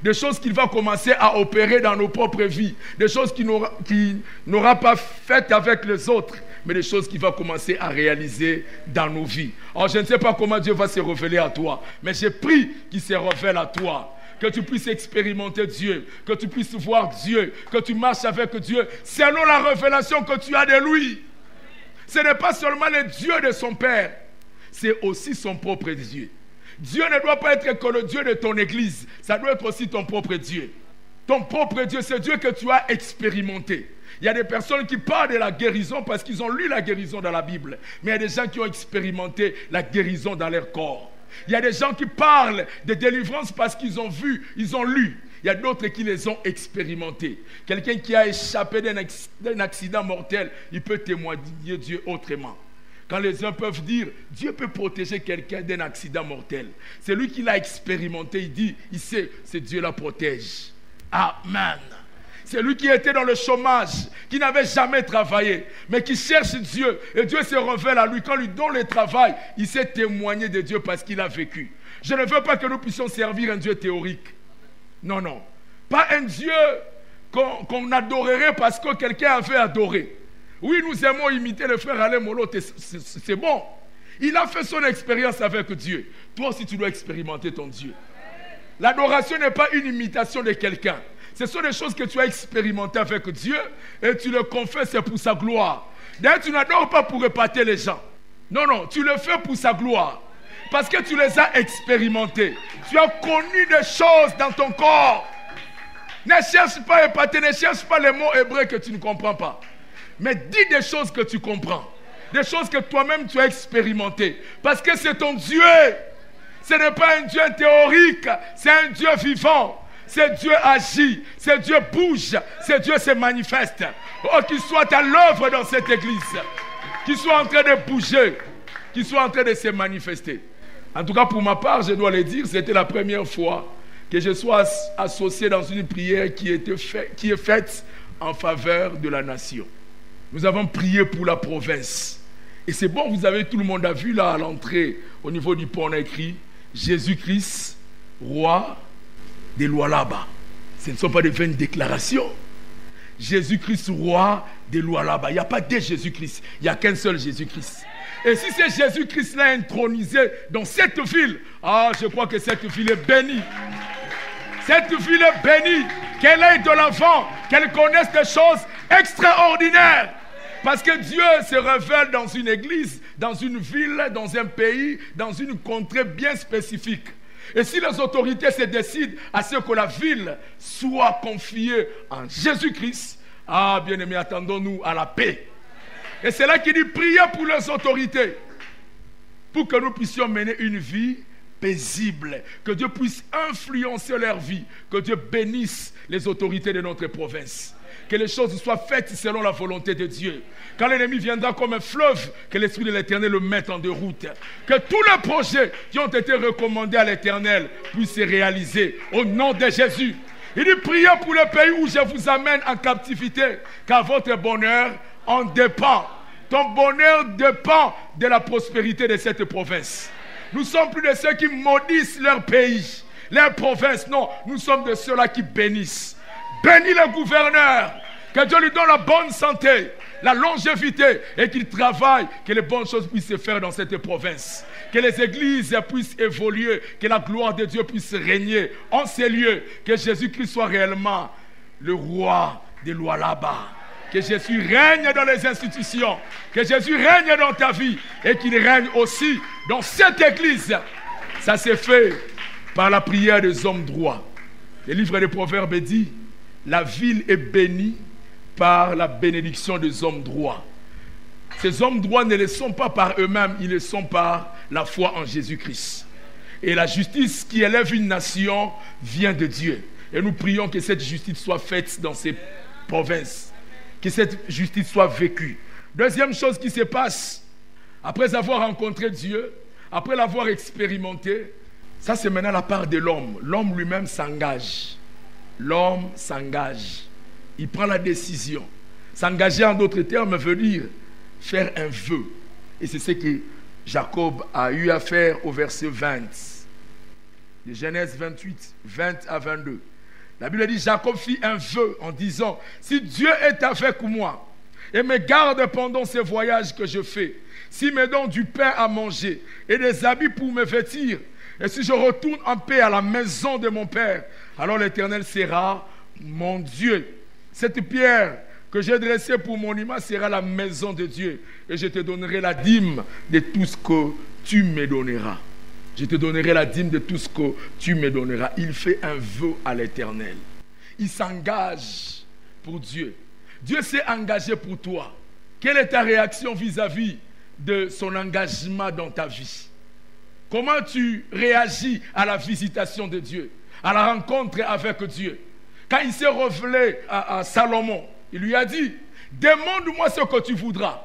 Des choses qu'il va commencer à opérer dans nos propres vies. Des choses qu'il n'aura pas faites avec les autres, mais des choses qu'il va commencer à réaliser dans nos vies. Alors je ne sais pas comment Dieu va se révéler à toi, mais j'ai pris qu'il se révèle à toi. Que tu puisses expérimenter Dieu, que tu puisses voir Dieu, que tu marches avec Dieu selon la révélation que tu as de lui. Ce n'est pas seulement le Dieu de son Père, c'est aussi son propre Dieu. Dieu ne doit pas être que le Dieu de ton église, ça doit être aussi ton propre Dieu. Ton propre Dieu, c'est Dieu que tu as expérimenté. Il y a des personnes qui parlent de la guérison parce qu'ils ont lu la guérison dans la Bible. Mais il y a des gens qui ont expérimenté la guérison dans leur corps. Il y a des gens qui parlent de délivrance parce qu'ils ont vu, ils ont lu. Il y a d'autres qui les ont expérimentés. Quelqu'un qui a échappé d'un accident mortel, il peut témoigner Dieu autrement. Quand les uns peuvent dire, Dieu peut protéger quelqu'un d'un accident mortel. C'est lui qui l'a expérimenté, il dit, il sait, c'est Dieu la protège. Amen. C'est lui qui était dans le chômage, qui n'avait jamais travaillé, mais qui cherche Dieu. Et Dieu se révèle à lui. Quand lui donne le travail, il sait témoigner de Dieu parce qu'il a vécu. Je ne veux pas que nous puissions servir un Dieu théorique. Non, non. Pas un Dieu qu'on adorerait parce que quelqu'un avait adoré. Oui, nous aimons imiter le frère Alain Molo, c'est bon. Il a fait son expérience avec Dieu. Toi aussi, tu dois expérimenter ton Dieu. L'adoration n'est pas une imitation de quelqu'un. Ce sont des choses que tu as expérimentées avec Dieu et tu le confesses pour sa gloire. D'ailleurs, tu n'adores pas pour épater les gens. Non, non, tu le fais pour sa gloire. Parce que tu les as expérimentées. Tu as connu des choses dans ton corps. Ne cherche pas à épater, ne cherche pas les mots hébreux que tu ne comprends pas. Mais dis des choses que tu comprends. Des choses que toi-même tu as expérimentées. Parce que c'est ton Dieu. Ce n'est pas un Dieu théorique, c'est un Dieu vivant. C'est Dieu agit, c'est Dieu bouge, c'est Dieu se manifeste. Oh, qu'il soit à l'œuvre dans cette église, qu'il soit en train de bouger, qu'il soit en train de se manifester. En tout cas, pour ma part, je dois le dire, c'était la première fois que je sois associé dans une prière qui est faite en faveur de la nation. Nous avons prié pour la province. Et c'est bon, tout le monde a vu là à l'entrée, au niveau du pont, on a écrit Jésus-Christ, roi des lois là-bas. Ce ne sont pas de vaines déclarations. Jésus-Christ, roi des lois là-bas. Il n'y a pas de Jésus-Christ. Il n'y a qu'un seul Jésus-Christ. Et si c'est Jésus-Christ-là intronisé dans cette ville, je crois que cette ville est bénie. Cette ville est bénie. Qu'elle aille de l'avant, qu'elle connaisse des choses extraordinaires. Parce que Dieu se révèle dans une église, dans une ville, dans un pays, dans une contrée bien spécifique. Et si les autorités se décident à ce que la ville soit confiée en Jésus-Christ, bien aimé, attendons-nous à la paix. Et c'est là qu'il dit, priez pour les autorités, pour que nous puissions mener une vie paisible, que Dieu puisse influencer leur vie, que Dieu bénisse les autorités de notre province. Que les choses soient faites selon la volonté de Dieu. Quand l'ennemi viendra comme un fleuve, que l'Esprit de l'Éternel le mette en déroute. Que tous les projets qui ont été recommandés à l'Éternel puissent se réaliser au nom de Jésus. Il dit, priez pour le pays où je vous amène en captivité, car votre bonheur en dépend. Ton bonheur dépend de la prospérité de cette province. Nous sommes plus de ceux qui maudissent leur pays, leur province. Non, nous sommes de ceux-là qui bénissent. Bénis le gouverneur, que Dieu lui donne la bonne santé, la longévité et qu'il travaille, que les bonnes choses puissent se faire dans cette province. Que les églises puissent évoluer, que la gloire de Dieu puisse régner en ces lieux. Que Jésus-Christ soit réellement le roi des lois là-bas. Que Jésus règne dans les institutions, que Jésus règne dans ta vie et qu'il règne aussi dans cette église. Ça s'est fait par la prière des hommes droits. Le livre des Proverbes dit, la ville est bénie par la bénédiction des hommes droits. Ces hommes droits ne le sont pas par eux-mêmes, ils le sont par la foi en Jésus-Christ. Et la justice qui élève une nation vient de Dieu. Et nous prions que cette justice soit faite dans ces provinces, que cette justice soit vécue. Deuxième chose qui se passe, après avoir rencontré Dieu, après l'avoir expérimenté, ça c'est maintenant la part de l'homme. L'homme lui-même s'engage. L'homme s'engage. Il prend la décision. S'engager en d'autres termes veut dire faire un vœu. Et c'est ce que Jacob a eu à faire au verset 20. De Genèse 28, 20 à 22. La Bible dit, Jacob fit un vœu en disant, si Dieu est avec moi et me garde pendant ce voyage que je fais, s'il me donne du pain à manger et des habits pour me vêtir, et si je retourne en paix à la maison de mon père, alors l'Éternel sera mon Dieu. Cette pierre que j'ai dressé pour mon image sera la maison de Dieu. Et je te donnerai la dîme de tout ce que tu me donneras. Je te donnerai la dîme de tout ce que tu me donneras. Il fait un vœu à l'Éternel. Il s'engage pour Dieu. Dieu s'est engagé pour toi. Quelle est ta réaction vis-à-vis de son engagement dans ta vie? Comment tu réagis à la visitation de Dieu, à la rencontre avec Dieu? Quand il s'est révélé à Salomon, il lui a dit, demande-moi ce que tu voudras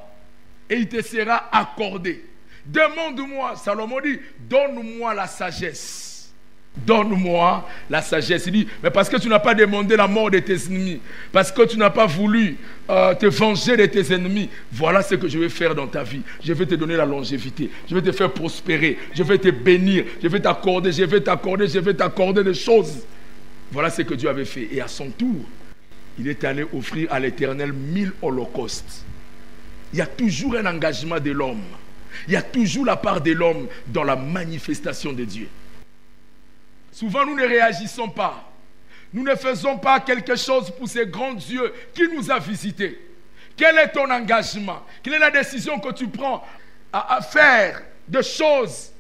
et il te sera accordé. Demande-moi, Salomon dit, donne-moi la sagesse. Donne-moi la sagesse. Il dit, mais parce que tu n'as pas demandé la mort de tes ennemis, parce que tu n'as pas voulu te venger de tes ennemis, voilà ce que je vais faire dans ta vie. Je vais te donner la longévité, je vais te faire prospérer, je vais te bénir, je vais t'accorder des choses. Voilà ce que Dieu avait fait. Et à son tour, il est allé offrir à l'Éternel 1000 holocaustes. Il y a toujours un engagement de l'homme. Il y a toujours la part de l'homme dans la manifestation de Dieu. Souvent, nous ne réagissons pas. Nous ne faisons pas quelque chose pour ce grand Dieu qui nous a visités. Quel est ton engagement? Quelle est la décision que tu prends à faire des choses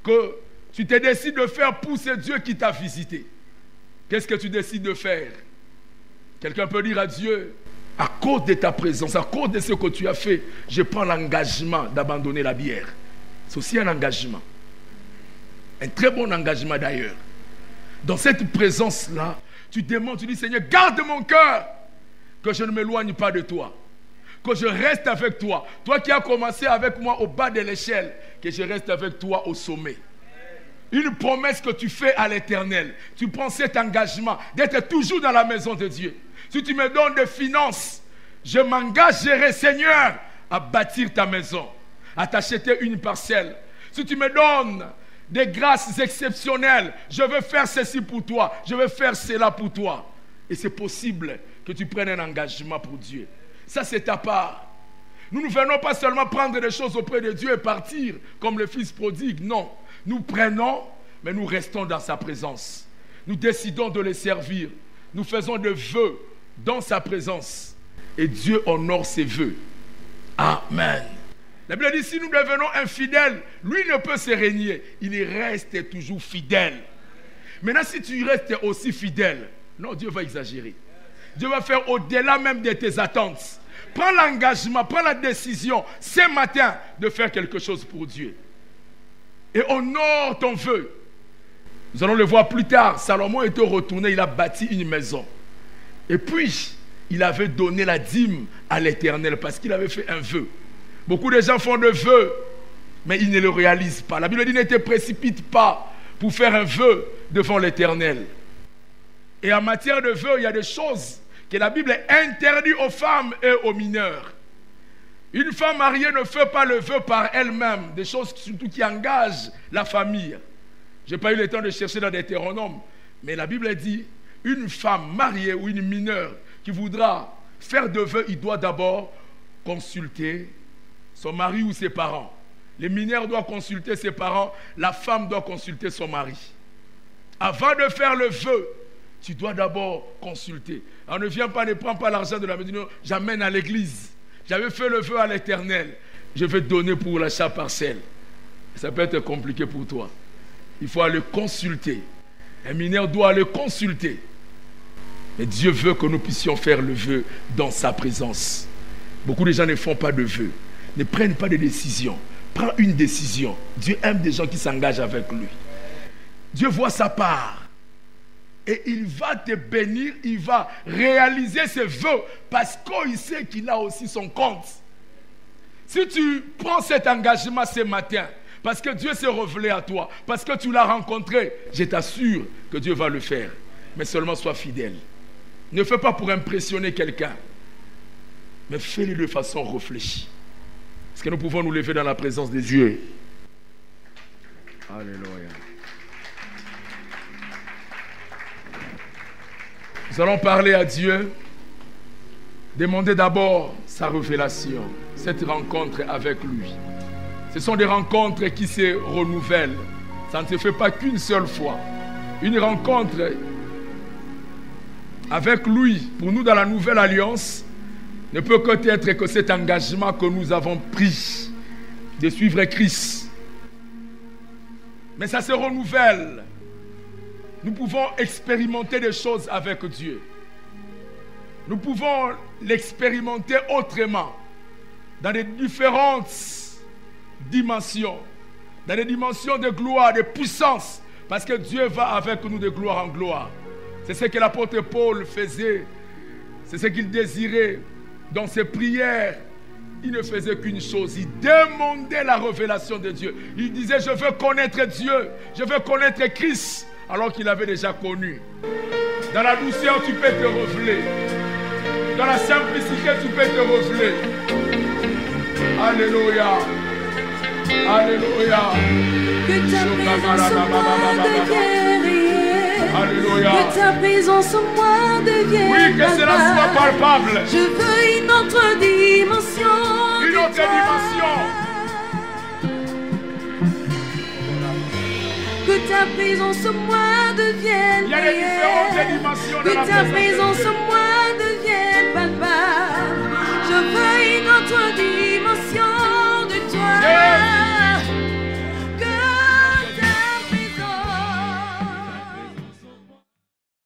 que tu te décides de faire pour ce Dieu qui t'a visité? Qu'est-ce que tu décides de faire? Quelqu'un peut dire à Dieu, à cause de ta présence, à cause de ce que tu as fait, je prends l'engagement d'abandonner la bière. C'est aussi un engagement. Un très bon engagement d'ailleurs. Dans cette présence-là, tu demandes, tu dis, Seigneur, garde mon cœur, que je ne m'éloigne pas de toi, que je reste avec toi. Toi qui as commencé avec moi au bas de l'échelle, que je reste avec toi au sommet. Une promesse que tu fais à l'Éternel. Tu prends cet engagement d'être toujours dans la maison de Dieu. Si tu me donnes des finances, je m'engagerai, Seigneur, à bâtir ta maison, à t'acheter une parcelle. Si tu me donnes des grâces exceptionnelles, je veux faire ceci pour toi, je veux faire cela pour toi. Et c'est possible que tu prennes un engagement pour Dieu. Ça, c'est ta part. Nous ne venons pas seulement prendre des choses auprès de Dieu et partir comme le fils prodigue. Non, nous prenons, mais nous restons dans sa présence. Nous décidons de le servir. Nous faisons des vœux dans sa présence. Et Dieu honore ses vœux. Amen. La Bible dit, si nous devenons infidèles, lui ne peut se régner. Il reste toujours fidèle. Maintenant, si tu restes aussi fidèle, non, Dieu va exagérer. Dieu va faire au-delà même de tes attentes. Prends l'engagement, prends la décision ce matin de faire quelque chose pour Dieu. Et honore ton vœu. Nous allons le voir plus tard. Salomon était retourné, il a bâti une maison. Et puis, il avait donné la dîme à l'Éternel parce qu'il avait fait un vœu. Beaucoup de gens font des vœux, mais ils ne le réalisent pas. La Bible dit, ne te précipite pas pour faire un vœu devant l'Éternel. Et en matière de vœux, il y a des choses que la Bible interdit aux femmes et aux mineurs. Une femme mariée ne fait pas le vœu par elle-même, des choses surtout qui engagent la famille. Je n'ai pas eu le temps de chercher dans Deutéronome, mais la Bible dit, une femme mariée ou une mineure qui voudra faire de vœux, il doit d'abord consulter son mari ou ses parents. Les mineurs doivent consulter ses parents, la femme doit consulter son mari. Avant de faire le vœu, tu dois d'abord consulter. On ne vient pas, ne prends pas l'argent de la maison, j'amène à l'église. J'avais fait le vœu à l'Éternel, je vais donner pour l'achat parcelle. Ça peut être compliqué pour toi. Il faut aller consulter. Un mineur doit aller consulter. Mais Dieu veut que nous puissions faire le vœu dans sa présence. Beaucoup de gens ne font pas de vœu, ne prennent pas de décision. Prends une décision. Dieu aime des gens qui s'engagent avec lui. Dieu voit sa part. Et il va te bénir, il va réaliser ses vœux parce qu'il sait qu'il a aussi son compte. Si tu prends cet engagement ce matin, parce que Dieu s'est révélé à toi, parce que tu l'as rencontré, je t'assure que Dieu va le faire. Mais seulement sois fidèle. Ne fais pas pour impressionner quelqu'un, mais fais-le de façon réfléchie. Est-ce que nous pouvons nous lever dans la présence de Dieu? Alléluia. Nous allons parler à Dieu, demander d'abord sa révélation, cette rencontre avec lui. Ce sont des rencontres qui se renouvellent. Ça ne se fait pas qu'une seule fois. Une rencontre avec lui, pour nous dans la nouvelle alliance, ne peut qu'être que cet engagement que nous avons pris de suivre Christ. Mais ça se renouvelle. Nous pouvons expérimenter des choses avec Dieu. Nous pouvons l'expérimenter autrement, dans des différentes dimensions, dans des dimensions de gloire, de puissance, parce que Dieu va avec nous de gloire en gloire. C'est ce que l'apôtre Paul faisait, c'est ce qu'il désirait. Dans ses prières, il ne faisait qu'une chose, il demandait la révélation de Dieu. Il disait, je veux connaître Dieu, je veux connaître Christ, alors qu'il avait déjà connu. Dans la douceur, tu peux te révéler. Dans la simplicité, tu peux te révéler. Alléluia. Alléluia. Que ta présence en moi devienne réelle. Alléluia. Que ta présence en moi devienne Oui, que cela soit palpable. Je veux une autre dimension. Une autre dimension. Que ta présence en moi devienne Il y a des différentes réelle. dimensions de Que la ta présence de présence Dieu. en moi